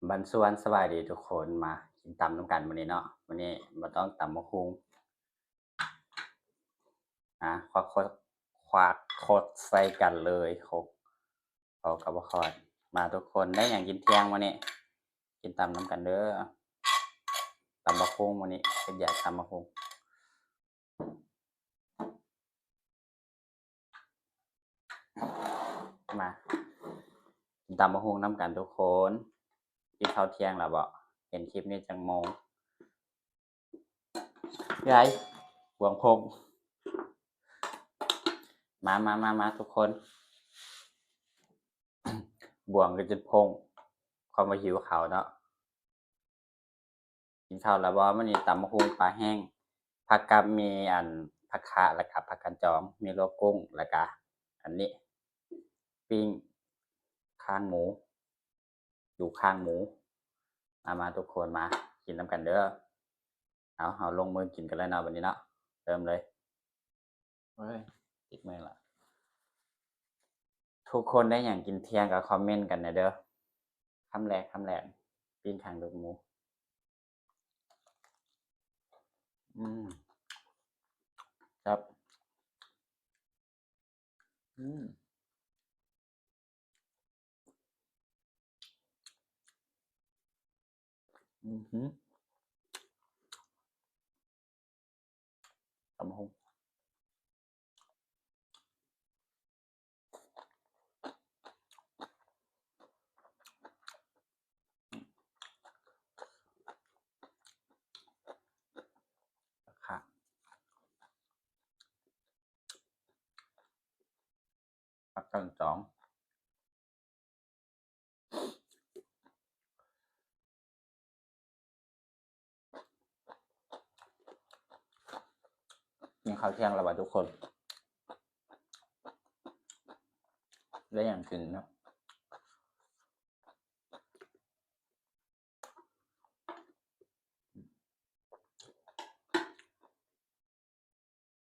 บันส่วนสบายดีทุกคนมากินตำน้ำกันวันนี้เนาะวันนี้มาต้องตำมะฮุงควักควักโคตรใส่กันเลยโคกเอากับบ่คอยมาทุกคนได้อย่างกินเที่ยงวันนี้กินตำน้ำกันเด้อตำมะฮุงวันนี้เป็นอยากตำมะฮุงมากินตำมะฮุงน้ำกันทุกคนกินข้าวเที่ยงแล้วบ่เห็นคลิปนี้จังโมงยายหวงพงมาทุกคนบ่วงก็จะพงความมาหิวเขาวเนาะกินข้าวแล้วบ่มื้อนี้ตำบักหุ่งปลาแห้งผักกับมีผักคะแล้วก็ผักกาดจอมมีโลวกกุ้งแล้วก็อันนี้ปิ้งคางหมูอยู่ข้างหมูมาทุกคนมากินนำกันเด้อเอาลงมือกินกันเลยเนาะบัดนี้เนาะเริ่มเลยเฮ้ยติดมือละทุกคนได้หยังกินเที่ยงก็คอมเมนต์กันแหน่เด้อคำแรกปิ้งคางลูกหมูอืมครับอืมอือฮึตำบักหุ่งค่ะผักกาดจอม กินข้าวเที่ยงแล้วบ่ทุกคนได้อย่างกินเนาะ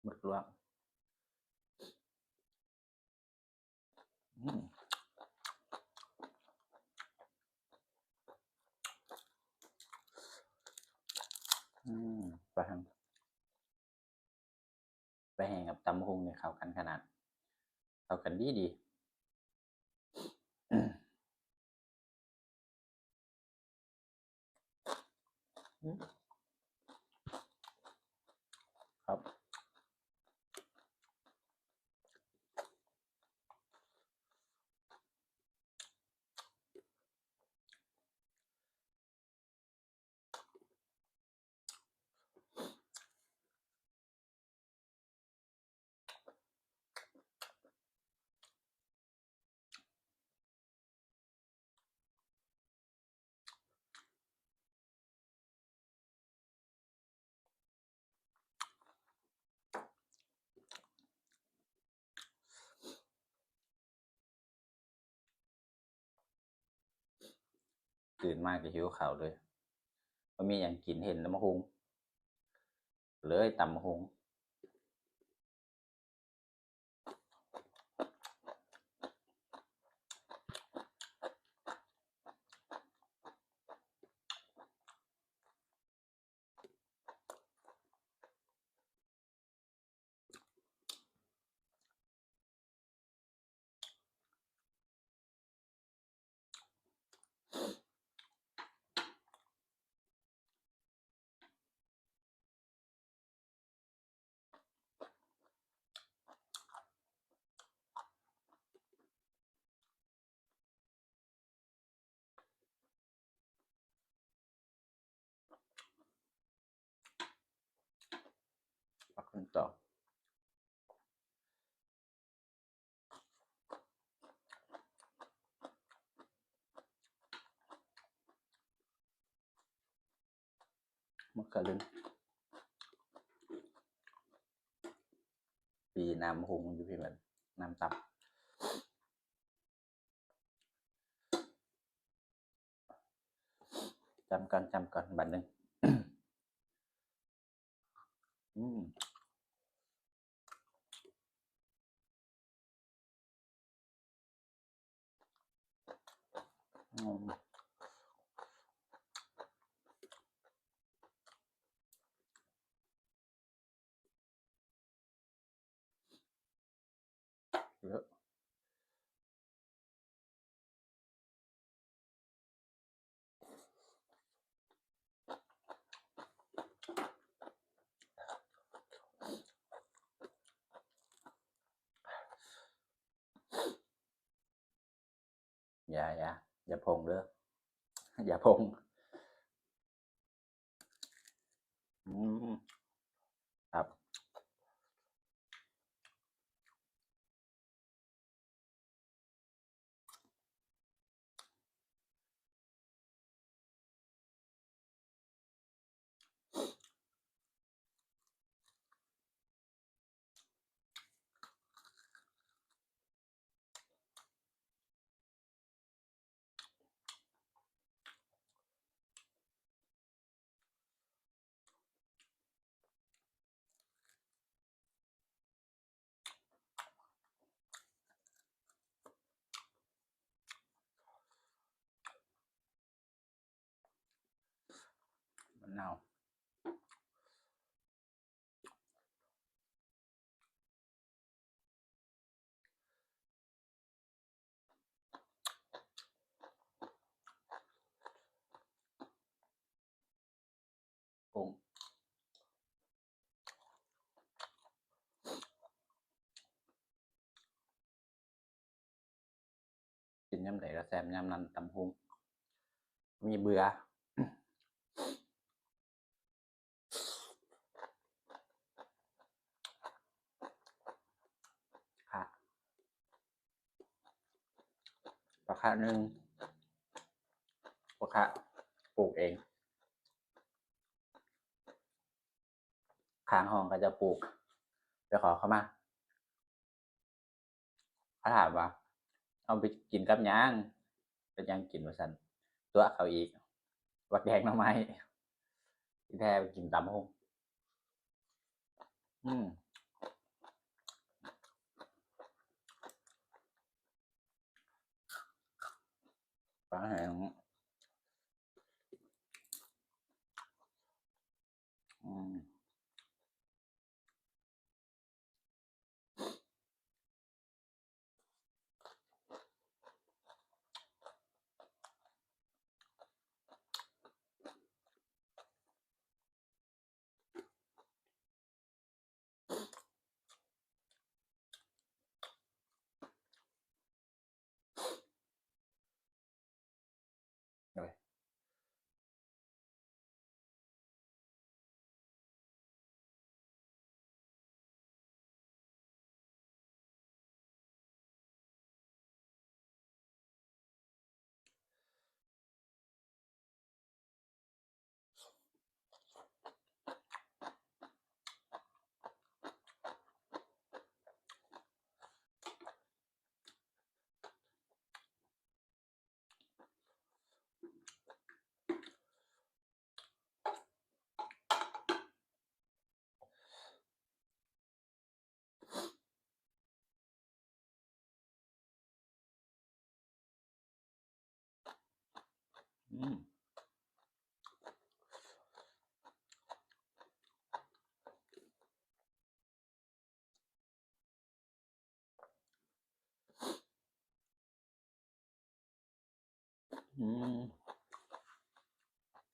หมดลวกอืมอืมไปทางไปแห้งกับตำบักหุ่งเนี่ยเข้ากันขนาดเข้ากันดีอืมอืมครับตื่นมาก็หิวข้าวเลยบ่มีหยังกินเห็นตำบักหุ่งเลยตำบักหุ่งผักกาดจอมมะเขือเทศปีน้ำบักหุ่งอยู่พี่เบิดน้ำตับจำก่อนบัดหนึ่งอืมอืม อย่าพงครับมะนาวกุ้งกินยามใดก็แซ่บยามนั้นตำหุงมีเบื่อค่ะปลาคะนึงปลาคะปลูกเองข้างห้องก็จะปลูกไปขอเขามาเขาถามว่าเอาไปกินกับหยังเป็นหยังกินว่าซั่นตัวเขาอีกบักแดงหน่อไม้ที่แท้ไปกินตำหุงปลาแห้งโดย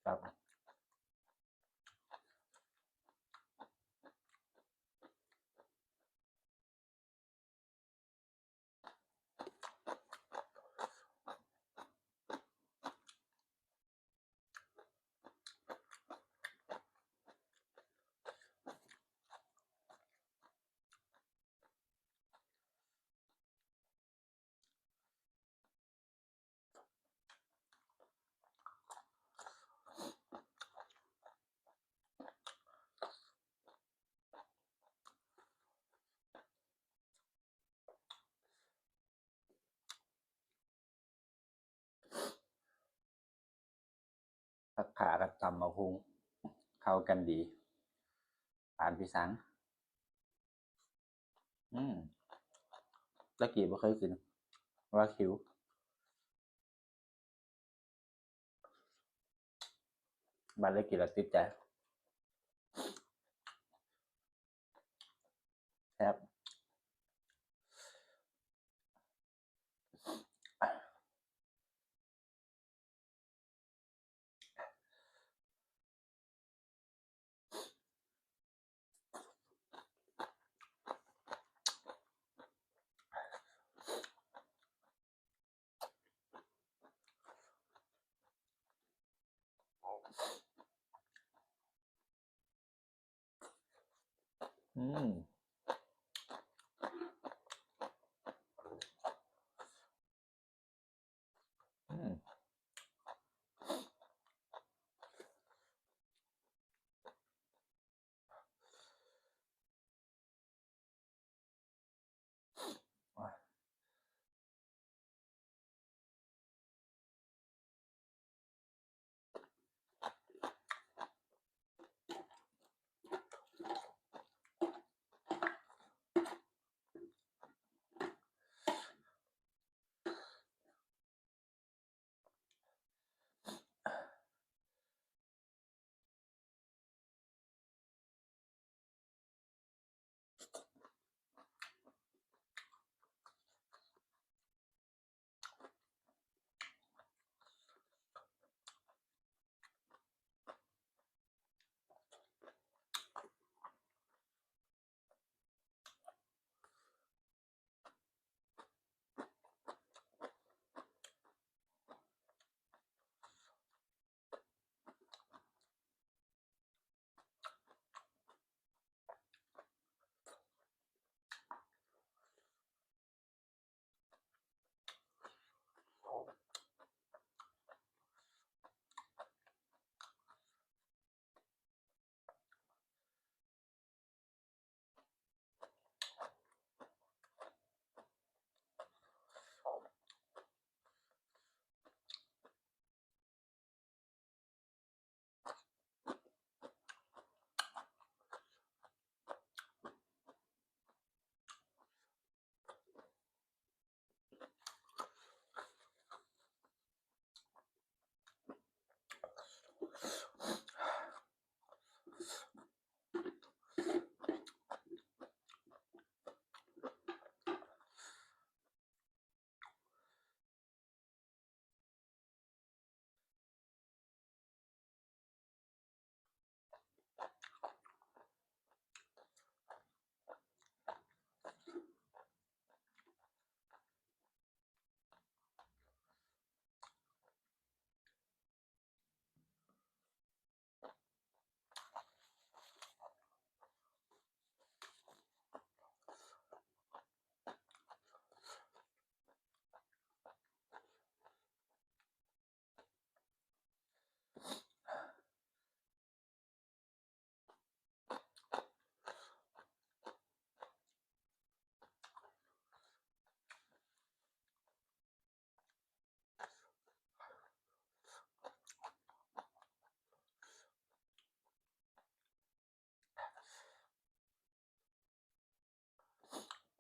ครับผักขากับตำบักหุ่งเข้ากันดีปานพี่สังตะกี้บ่เคยกินว่าคิวบัดได้กินแล้วติดใจแซ่บ อืมอืม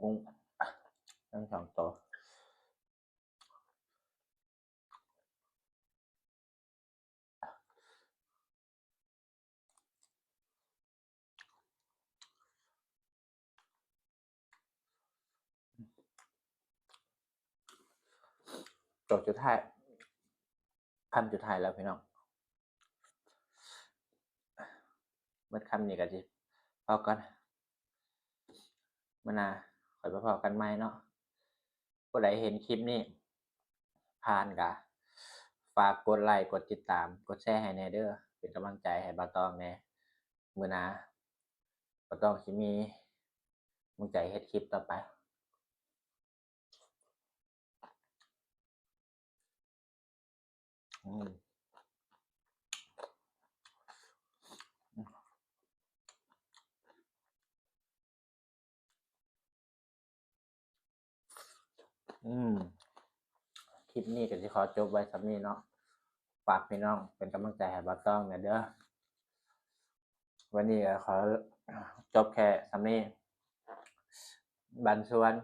กุ้งทั้ง2ตัวตัวสุดท้ายคำสุดท้ายแล้วพี่น้องเบิดคำนี้ก็สิพอก่อนมื้อหน้าค่อยมาพอกันใหม่เนาะผู้ใดเห็นคลิปนี้ผ่านก็ฝากกดไลค์กดติดตามกดแชร์ให้แหน่เด้อเป็นกำลังใจให้บ่าวตองแหน่มื้อหน้าบ่าวตองสิมีกำลังใจเฮ็ดคลิปต่อไปอืมคลิปนี้ก็สิขอจบไว้ส่ำนี้เนาะฝากพี่น้องเป็นกำลังใจให้บ่าวตองแหน่เด้อวันนี้ก็ขอจบแค่ส่ำนี้บันชวน